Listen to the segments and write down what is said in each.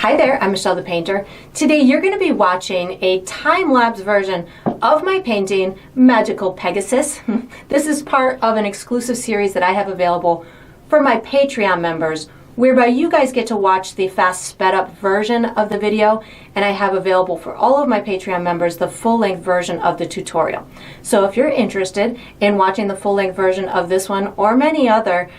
Hi there, I'm Michelle the Painter. Today you're going to be watching a time-lapse version of my painting, Magical Pegasus. This is part of an exclusive series that I have available for my Patreon members, whereby you guys get to watch the fast sped-up version of the video, and I have available for all of my Patreon members the full-length version of the tutorial. So if you're interested in watching the full-length version of this one or many other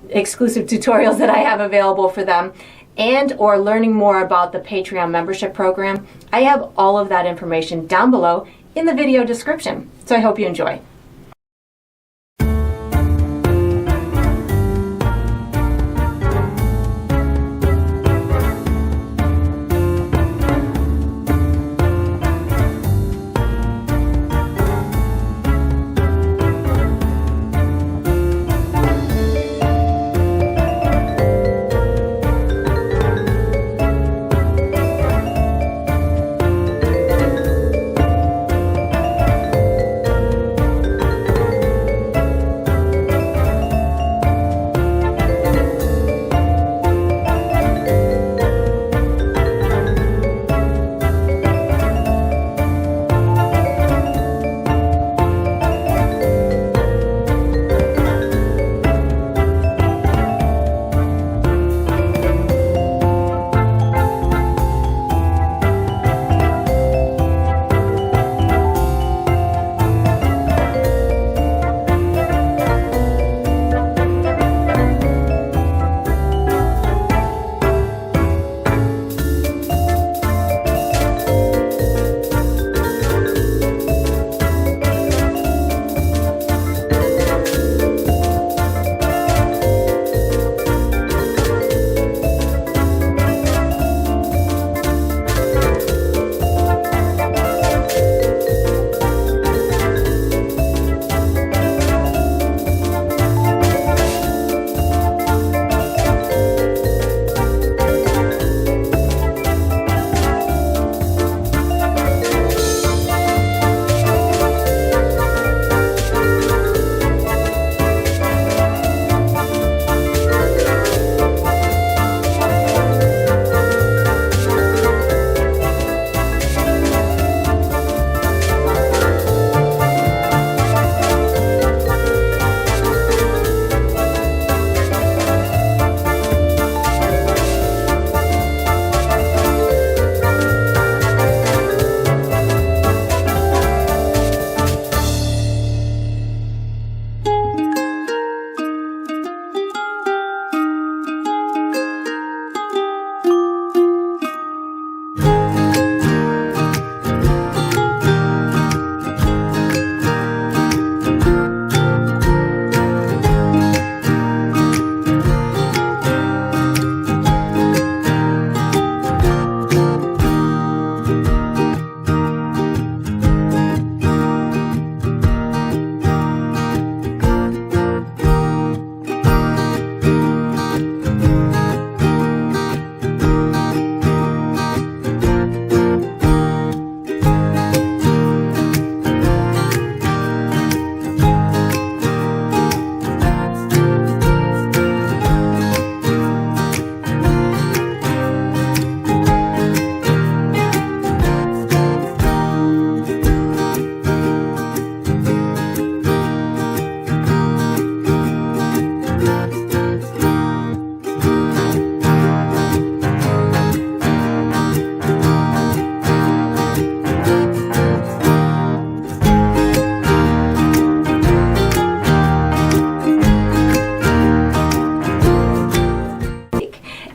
exclusive tutorials that I have available for them, and or learning more about the Patreon membership program, I have all of that information down below in the video description. So I hope you enjoy.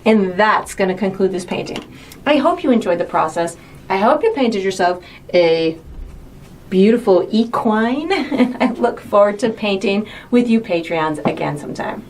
And that's going to conclude this painting. I hope you enjoyed the process. I hope you painted yourself a beautiful equine, and I look forward to painting with you Patreons again sometime.